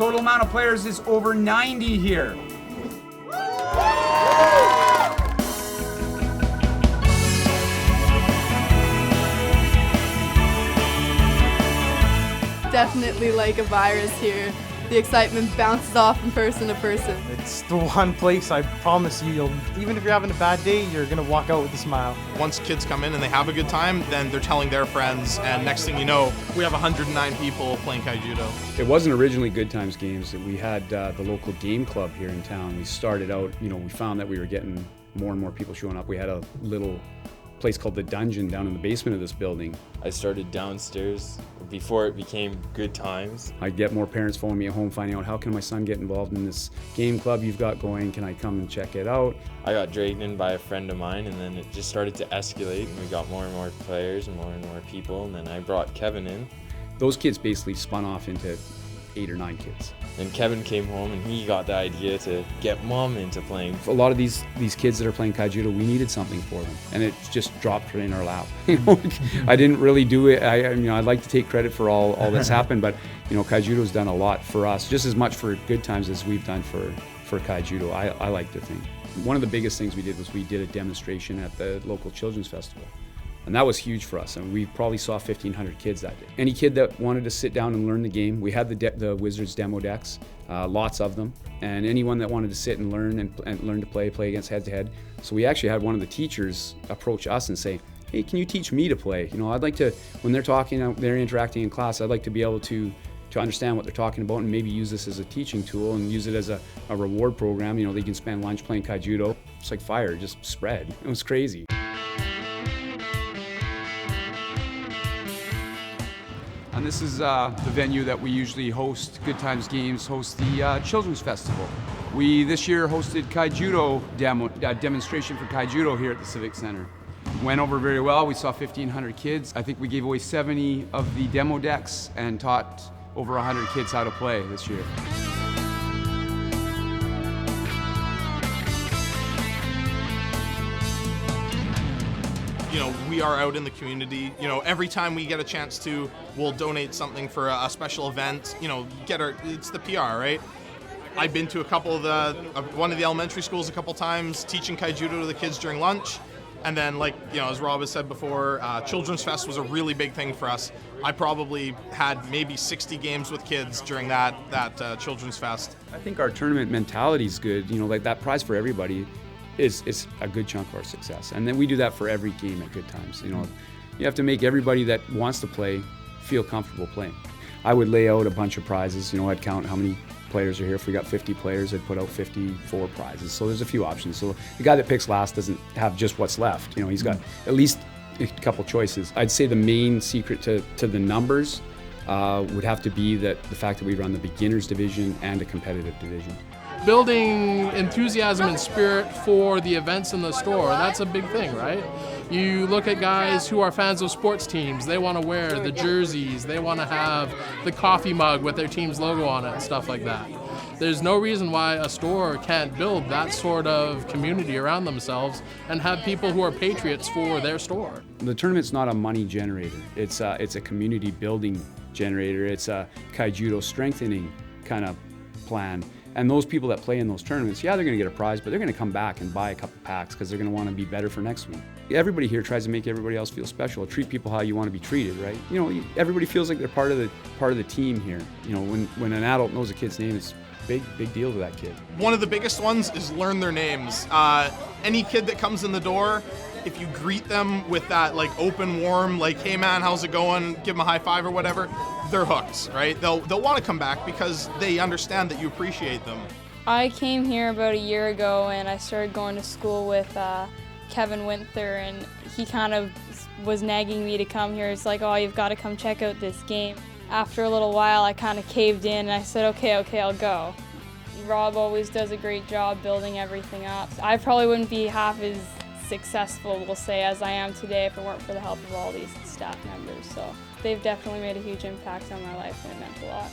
total amount of players is over 90 here. Definitely like a virus here. The excitement bounces off from person to person. It's the one place I promise you, even if you're having a bad day, you're going to walk out with a smile. Once kids come in and they have a good time, then they're telling their friends, and next thing you know, we have 109 people playing Kaijudo. It wasn't originally Good Times Games. We had the local game club here in town. We started out, we found that we were getting more and more people showing up. We had a little place called The Dungeon down in the basement of this building. I started downstairs before it became Good Times. I'd get more parents phoning me at home finding out, how can my son get involved in this game club you've got going? Can I come and check it out? I got dragged in by a friend of mine, and then it just started to escalate, and we got more and more players and more people, and then I brought Kevin in. Those kids basically spun off into 8 or 9 kids. Then Kevin came home and he got the idea to get mom into playing. A lot of these kids that are playing Kaijudo, we needed something for them, and it just dropped right in our lap. I didn't really do it. I'd like to take credit for all that's happened, but Kaijudo's done a lot for us, just as much for Good Times as we've done for Kaijudo. I like to think. One of the biggest things we did was we did a demonstration at the local children's festival. And that was huge for us, and we probably saw 1,500 kids that day. Any kid that wanted to sit down and learn the game, we had the Wizards demo decks, lots of them, and anyone that wanted to sit and learn and learn to play against head-to-head. So we actually had one of the teachers approach us and say, hey, can you teach me to play? I'd like to, when they're talking, they're interacting in class, I'd like to be able to understand what they're talking about and maybe use this as a teaching tool and use it as a reward program. They can spend lunch playing Kaijudo. It's like fire, it just spread. It was crazy. And this is the venue that we usually host Good Times Games, host the Children's Festival. We this year hosted Kaijudo demonstration for Kaijudo here at the Civic Center. Went over very well. We saw 1,500 kids. I think we gave away 70 of the demo decks and taught over 100 kids how to play this year. We are out in the community. Every time we get a chance to, we'll donate something for a special event. It's the PR, right? I've been to a couple of one of the elementary schools a couple times, teaching Kaijudo to the kids during lunch. And then, as Rob has said before, Children's Fest was a really big thing for us. I probably had maybe 60 games with kids during that Children's Fest. I think our tournament mentality is good. Like that prize for everybody is a good chunk of our success. And then we do that for every game at Good Times. You have to make everybody that wants to play feel comfortable playing. I would lay out a bunch of prizes. I'd count how many players are here. If we got 50 players, I'd put out 54 prizes. So there's a few options. So the guy that picks last doesn't have just what's left. He's got at least a couple choices. I'd say the main secret to the numbers would have to be the fact that we run the beginners division and a competitive division. Building enthusiasm and spirit for the events in the store, that's a big thing, right? You look at guys who are fans of sports teams, they want to wear the jerseys, they want to have the coffee mug with their team's logo on it and stuff like that. There's no reason why a store can't build that sort of community around themselves and have people who are patriots for their store. The tournament's not a money generator, it's a community building generator, it's a Kaijudo strengthening kind of plan. And those people that play in those tournaments, they're going to get a prize, but they're going to come back and buy a couple packs because they're going to want to be better for next week. Everybody here tries to make everybody else feel special. Treat people how you want to be treated, right? Everybody feels like they're part of the team here. When an adult knows a kid's name, it's big deal to that kid. One of the biggest ones is learn their names. Any kid that comes in the door, if you greet them with that open, warm, hey man, how's it going? Give them a high five or whatever. They're hooked, right? They'll want to come back because they understand that you appreciate them. I came here about a year ago and I started going to school with Kevin Winther, and he kind of was nagging me to come here. It's like, oh, you've got to come check out this game. After a little while, I kind of caved in and I said, okay, I'll go. Rob always does a great job building everything up. I probably wouldn't be half as successful, we'll say, as I am today if it weren't for the help of all these staff members. So they've definitely made a huge impact on my life and it meant a lot.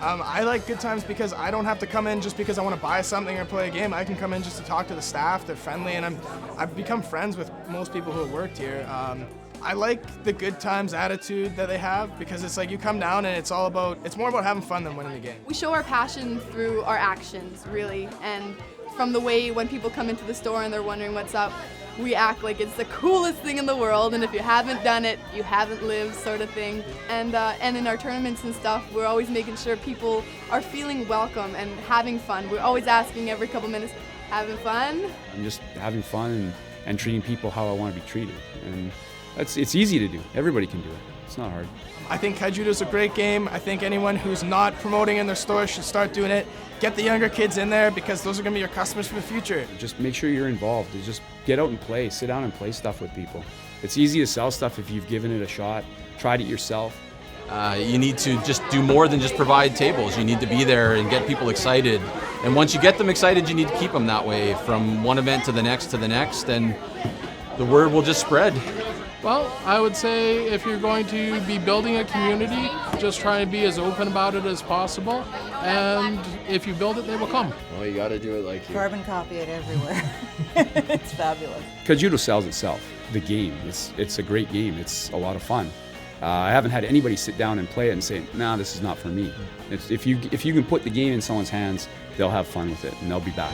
I like Good Times because I don't have to come in just because I want to buy something or play a game. I can come in just to talk to the staff. They're friendly, and I've become friends with most people who have worked here. I like the good times attitude that they have, because it's like you come down and it's more about having fun than winning the game. We show our passion through our actions, really, and from the way when people come into the store and they're wondering what's up, we act like it's the coolest thing in the world, and if you haven't done it, you haven't lived, sort of thing. And in our tournaments and stuff, we're always making sure people are feeling welcome and having fun. We're always asking every couple minutes, having fun? I'm just having fun and treating people how I want to be treated. And it's easy to do. Everybody can do it. It's not hard. I think Kaijudo is a great game. I think anyone who's not promoting in their store should start doing it. Get the younger kids in there, because those are going to be your customers for the future. Just make sure you're involved. Just get out and play. Sit down and play stuff with people. It's easy to sell stuff if you've given it a shot, tried it yourself. You need to just do more than just provide tables. You need to be there and get people excited. And once you get them excited, you need to keep them that way from one event to the next, and the word will just spread. Well, I would say if you're going to be building a community, just try and be as open about it as possible. And if you build it, they will come. Well, you got to do it like you. Carbon copy it everywhere. It's fabulous. Kaijudo sells itself. The game. It's a great game. It's a lot of fun. I haven't had anybody sit down and play it and say, "Nah, this is not for me." If you can put the game in someone's hands, they'll have fun with it and they'll be back.